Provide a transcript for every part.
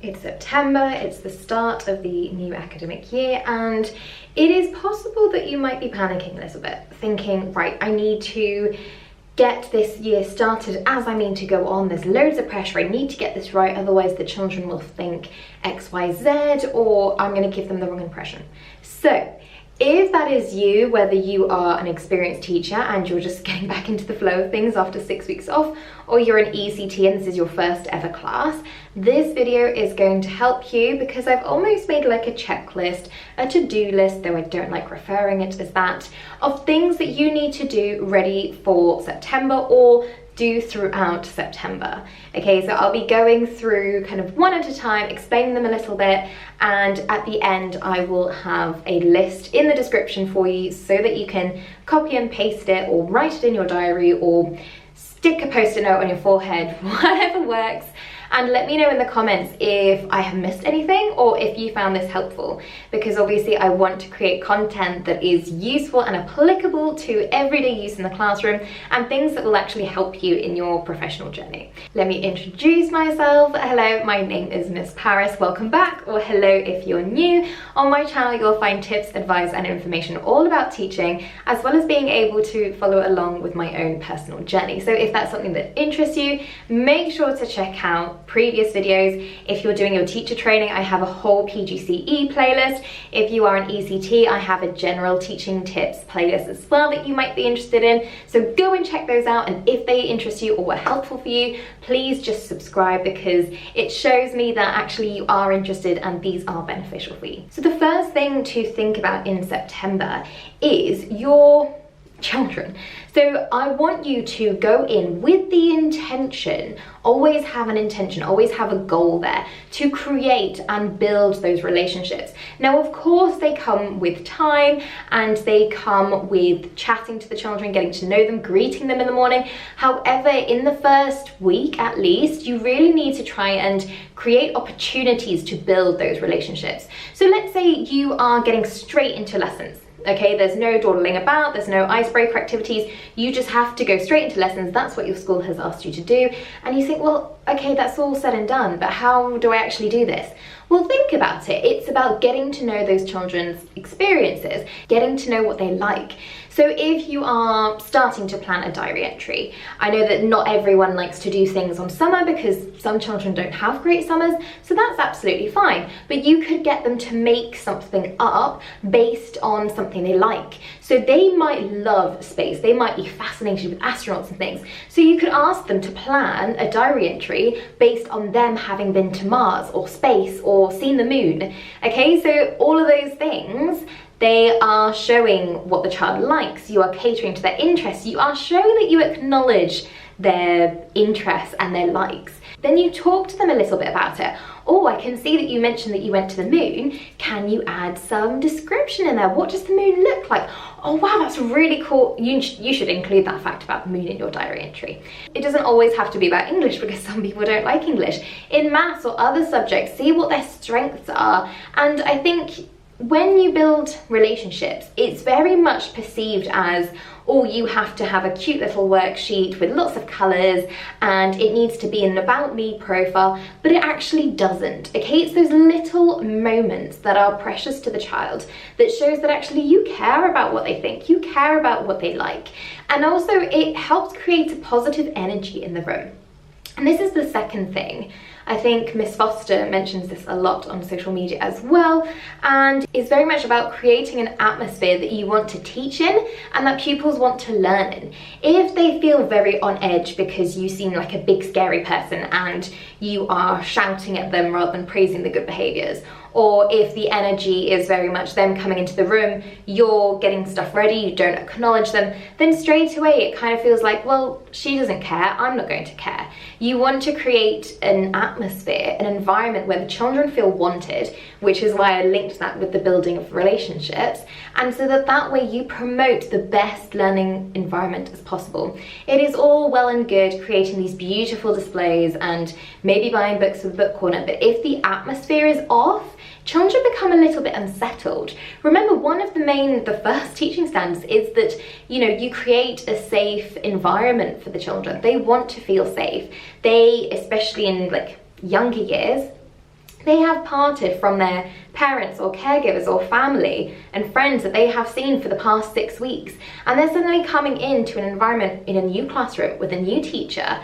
It's September, it's the start of the new academic year, and it is possible that you might be panicking a little bit, thinking, right, I need to get this year started as I mean to go on. There's loads of pressure, I need to get this right, otherwise the children will think XYZ, or I'm going to give them the wrong impression. So if that is you, whether you are an experienced teacher and you're just getting back into the flow of things after 6 weeks off, or you're an ECT and this is your first ever class, this video is going to help you, because I've almost made like a checklist, a to-do list, though I don't like referring it as that, of things that you need to do ready for September or do throughout September. Okay, so I'll be going through kind of one at a time, explaining them a little bit, and at the end I will have a list in the description for you so that you can copy and paste it or write it in your diary or stick a post-it note on your forehead, whatever works. And let me know in the comments if I have missed anything or if you found this helpful, because obviously I want to create content that is useful and applicable to everyday use in the classroom and things that will actually help you in your professional journey. Let me introduce myself. Hello, my name is Miss Paris. Welcome back, or hello if you're new. On my channel you'll find tips, advice and information all about teaching, as well as being able to follow along with my own personal journey. So if that's something that interests you, make sure to check out previous videos. If you're doing your teacher training, I have a whole PGCE playlist. If you are an ECT, I have a general teaching tips playlist as well that you might be interested in. So go and check those out, and if they interest you or were helpful for you, please just subscribe, because it shows me that actually you are interested and these are beneficial for you. So the first thing to think about in September is your children. So I want you to go in with the intention, always have an intention, always have a goal there to create and build those relationships. Now, of course, they come with time and they come with chatting to the children, getting to know them, greeting them in the morning. However, in the first week at least, you really need to try and create opportunities to build those relationships. So let's say you are getting straight into lessons. Okay, there's no dawdling about, there's no icebreaker activities, you just have to go straight into lessons. That's what your school has asked you to do. And you think, well, okay, that's all said and done, but how do I actually do this? Well, think about it. It's about getting to know those children's experiences, getting to know what they like. So if you are starting to plan a diary entry, I know that not everyone likes to do things on summer because some children don't have great summers, so that's absolutely fine. But you could get them to make something up based on something they like. So they might love space, they might be fascinated with astronauts and things. So you could ask them to plan a diary entry based on them having been to Mars or space or seen the moon. Okay, so all of those things, they are showing what the child likes, you are catering to their interests, you are showing that you acknowledge their interests and their likes. Then you talk to them a little bit about it. Oh, I can see that you mentioned that you went to the moon. Can you add some description in there? What does the moon look like? Oh wow, that's really cool. You should include that fact about the moon in your diary entry. It doesn't always have to be about English, because some people don't like English. In maths or other subjects, see what their strengths are. And I think when you build relationships, it's very much perceived as, oh, you have to have a cute little worksheet with lots of colours and it needs to be an about me profile, but it actually doesn't. Okay, it's those little moments that are precious to the child that shows that actually you care about what they think, you care about what they like, and also it helps create a positive energy in the room. And this is the second thing. I think Miss Foster mentions this a lot on social media as well, and it's very much about creating an atmosphere that you want to teach in and that pupils want to learn in. If they feel very on edge because you seem like a big scary person and you are shouting at them rather than praising the good behaviours, or if the energy is very much them coming into the room, you're getting stuff ready, you don't acknowledge them, then straight away it kind of feels like, well, she doesn't care, I'm not going to care. You want to create an atmosphere, an environment where the children feel wanted, which is why I linked that with the building of relationships, and so that way you promote the best learning environment as possible. It is all well and good creating these beautiful displays and maybe buying books for the book corner, but if the atmosphere is off, children become a little bit unsettled. Remember, one of the first teaching standards is that, you know, you create a safe environment for the children. They want to feel safe. They, especially in like younger years, They have parted from their parents or caregivers or family and friends that they have seen for the past 6 weeks, and they're suddenly coming into an environment in a new classroom with a new teacher,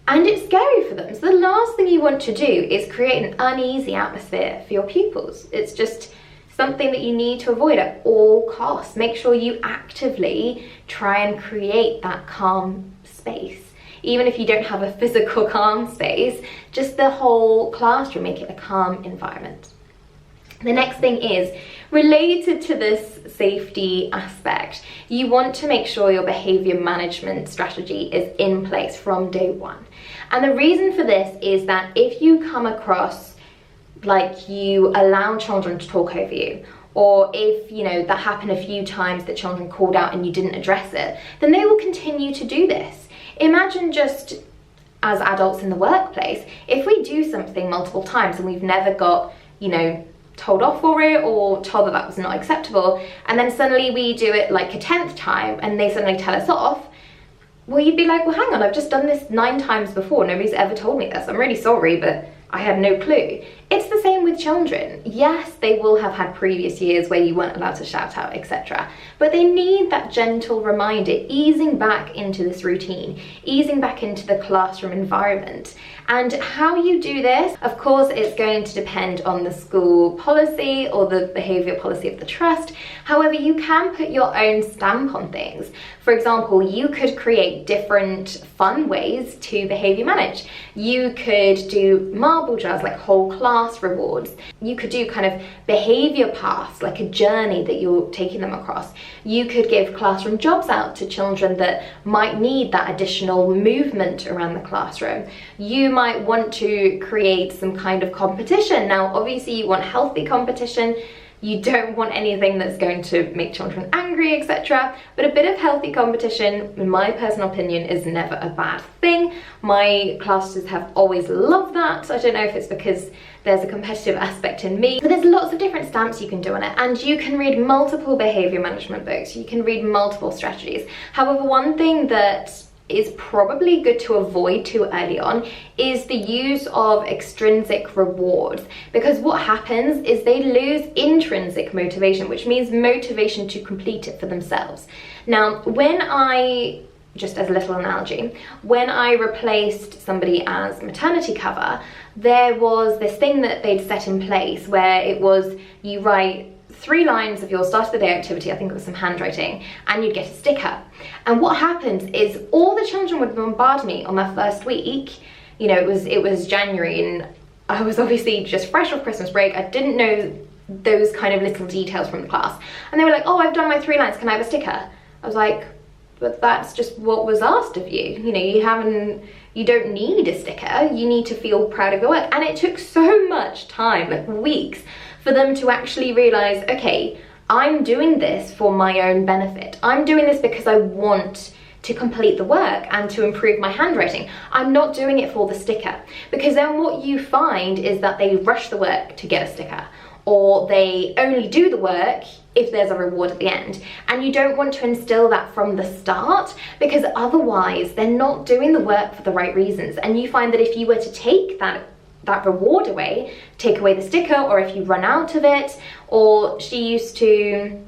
and it's scary for them. So the last thing you want to do is create an uneasy atmosphere for your pupils. It's just something that you need to avoid at all costs. Make sure you actively try and create that calm space. Even if you don't have a physical calm space, just the whole classroom, make it a calm environment. The next thing is related to this safety aspect. You want to make sure your behavior management strategy is in place from day one. And the reason for this is that if you come across like you allow children to talk over you, or if, you know, that happened a few times that children called out and you didn't address it, then they will continue to do this. Imagine just as adults in the workplace, if we do something multiple times and we've never got, you know, told off for it or told that that was not acceptable, and then suddenly we do it like a 10th time and they suddenly tell us off, well, you'd be like, well, hang on, I've just done this 9 times before. Nobody's ever told me this. I'm really sorry, but I had no clue. It's the same with children. Yes, they will have had previous years where you weren't allowed to shout out, etc. But they need that gentle reminder, easing back into this routine, easing back into the classroom environment. And how you do this, of course, it's going to depend on the school policy or the behaviour policy of the trust. However, you can put your own stamp on things. For example, you could create different fun ways to behaviour manage. You could do marble jars, like whole class rewards. You could do kind of behaviour paths, like a journey that you're taking them across. You could give classroom jobs out to children that might need that additional movement around the classroom. You might want to create some kind of competition. Now, obviously you want healthy competition. You don't want anything that's going to make children angry, etc. But a bit of healthy competition, in my personal opinion, is never a bad thing. My classes have always loved that. I don't know if it's because there's a competitive aspect in me, but there's lots of different stamps you can do on it, and you can read multiple behavior management books. You can read multiple strategies. However, one thing that is probably good to avoid too early on is the use of extrinsic rewards, because what happens is they lose intrinsic motivation, which means motivation to complete it for themselves. Now, just as a little analogy, when I replaced somebody as maternity cover, there was this thing that they'd set in place where it was, you write 3 lines of your start of the day activity, I think it was some handwriting, and you'd get a sticker. And what happens is all the children would bombard me on their first week. You know, it was January and I was obviously just fresh off Christmas break. I didn't know those kind of little details from the class. And they were like, oh, I've done my 3 lines, can I have a sticker? I was like, but that's just what was asked of you. You know, you don't need a sticker. You need to feel proud of your work. And it took so much time, like weeks, for them to actually realize, okay, I'm doing this for my own benefit. I'm doing this because I want to complete the work and to improve my handwriting. I'm not doing it for the sticker. Because then what you find is that they rush the work to get a sticker, or they only do the work if there's a reward at the end. And you don't want to instill that from the start, because otherwise they're not doing the work for the right reasons. And you find that if you were to take that reward away, take away the sticker, or if you run out of it, or she used to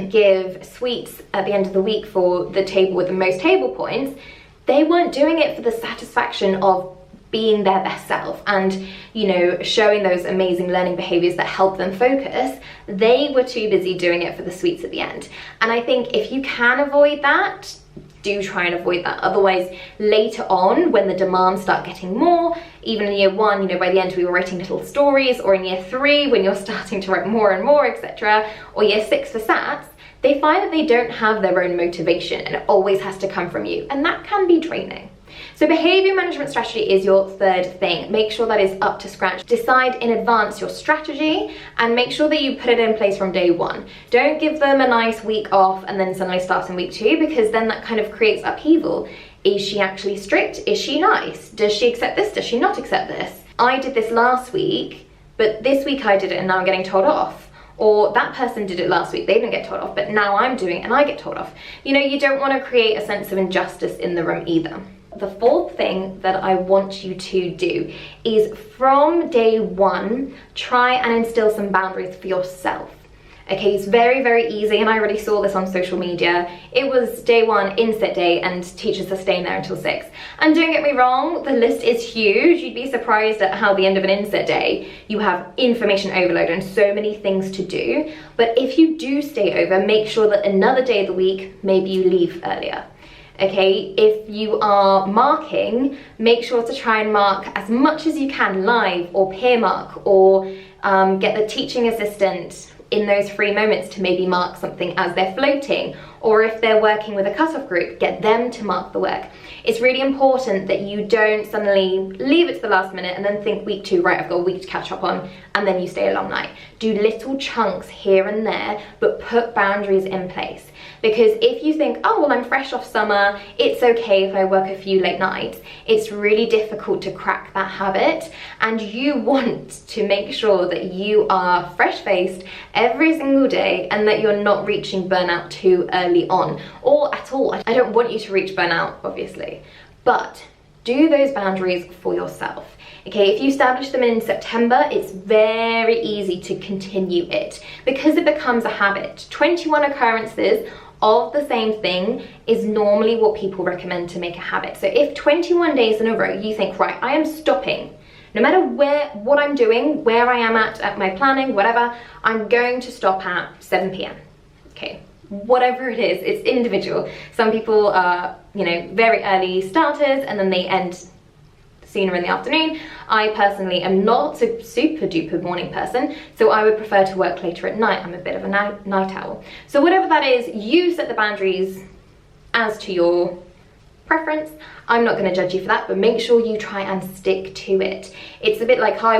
give sweets at the end of the week for the table with the most table points, they weren't doing it for the satisfaction of being their best self and, you know, showing those amazing learning behaviors that help them focus. They were too busy doing it for the sweets at the end. And I think if you can avoid that, do try and avoid that. Otherwise, later on, when the demands start getting more, even in year 1, you know, by the end we were writing little stories, or in year 3 when you're starting to write more and more, etc., or year 6 for SATs, they find that they don't have their own motivation and it always has to come from you, and that can be draining. So behavior management strategy is your 3rd thing. Make sure that is up to scratch. Decide in advance your strategy and make sure that you put it in place from day 1. Don't give them a nice week off and then suddenly start in week 2, because then that kind of creates upheaval. Is she actually strict? Is she nice? Does she accept this? Does she not accept this? I did this last week, but this week I did it and now I'm getting told off. Or that person did it last week, they didn't get told off, but now I'm doing it and I get told off. You know, you don't want to create a sense of injustice in the room either. The fourth thing that I want you to do is from day one, try and instill some boundaries for yourself. Okay, it's very, very easy, and I already saw this on social media. It was day one, inset day, and teachers are staying there until 6. And don't get me wrong, the list is huge. You'd be surprised at how the end of an inset day, you have information overload and so many things to do. But if you do stay over, make sure that another day of the week, maybe you leave earlier. Okay, if you are marking, make sure to try and mark as much as you can live or peer mark, or get the teaching assistant in those free moments to maybe mark something as they're floating, or if they're working with a cut-off group, get them to mark the work. It's really important that you don't suddenly leave it to the last minute and then think week 2, right, I've got a week to catch up on, and then you stay a long night. Do little chunks here and there, but put boundaries in place. Because if you think, oh, well, I'm fresh off summer, it's okay if I work a few late nights, it's really difficult to crack that habit. And you want to make sure that you are fresh-faced every single day and that you're not reaching burnout too early on, or at all. I don't want you to reach burnout, obviously, but do those boundaries for yourself. Okay, if you establish them in September, it's very easy to continue it because it becomes a habit. 21 occurrences of the same thing is normally what people recommend to make a habit. So if 21 days in a row you think, right, I am stopping, no matter what I'm doing, where I am at my planning, whatever, I'm going to stop at 7 p.m. Okay, whatever it is, it's individual. Some people are, you know, very early starters and then they end sooner in the afternoon. I personally am not a super duper morning person, so I would prefer to work later at night. I'm a bit of a night owl. So whatever that is, you set the boundaries as to your preference. I'm not going to judge you for that, but make sure you try and stick to it. It's a bit like I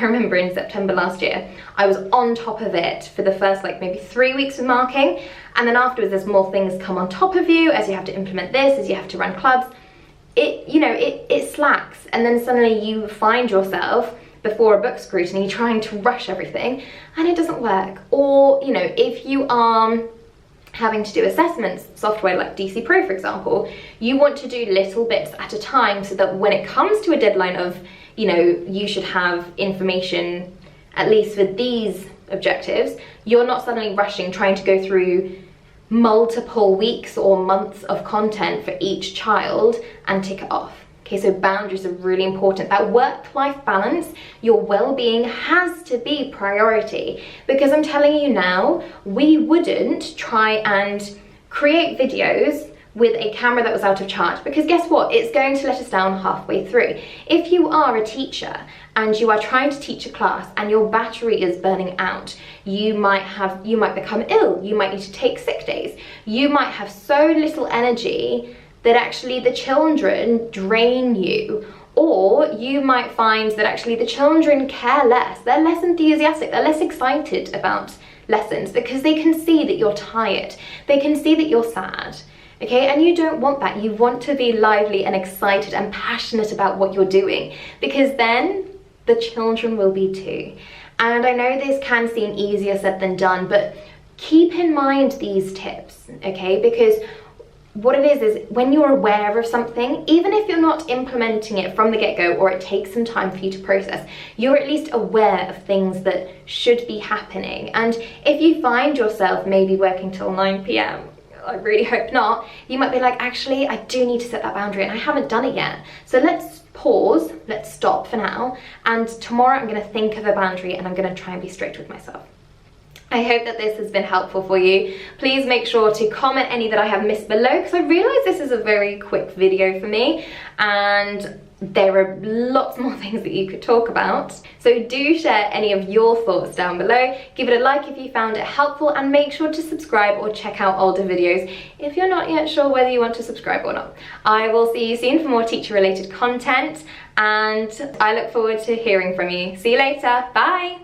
remember in September last year, I was on top of it for the first like maybe 3 weeks of marking, and then afterwards there's more things come on top of you as you have to implement this, as you have to run clubs. It slacks, and then suddenly you find yourself before a book scrutiny trying to rush everything and it doesn't work. Or, you know, if you are having to do assessments, software like DC Pro for example, you want to do little bits at a time so that when it comes to a deadline of, you know, you should have information at least for these objectives, you're not suddenly rushing trying to go through multiple weeks or months of content for each child and tick it off. Okay, so boundaries are really important. That work-life balance, your well-being has to be priority, because I'm telling you now, we wouldn't try and create videos with a camera that was out of charge, because guess what, it's going to let us down halfway through. If you are a teacher and you are trying to teach a class and your battery is burning out, you might become ill, you might need to take sick days, you might have so little energy that actually the children drain you, or you might find that actually the children care less, they're less enthusiastic, they're less excited about lessons because they can see that you're tired, they can see that you're sad. Okay, and you don't want that. You want to be lively and excited and passionate about what you're doing, because then the children will be too. And I know this can seem easier said than done, but keep in mind these tips, okay? Because what it is when you're aware of something, even if you're not implementing it from the get-go or it takes some time for you to process, you're at least aware of things that should be happening. And if you find yourself maybe working till 9 p.m, I really hope not, you might be like, actually, I do need to set that boundary and I haven't done it yet. So let's pause, let's stop for now, and tomorrow I'm going to think of a boundary and I'm going to try and be strict with myself. I hope that this has been helpful for you. Please make sure to comment any that I have missed below, because I realise this is a very quick video for me and there are lots more things that you could talk about. So do share any of your thoughts down below. Give it a like if you found it helpful, and make sure to subscribe or check out older videos if you're not yet sure whether you want to subscribe or not. I will see you soon for more teacher related content, and I look forward to hearing from you. See you later. Bye.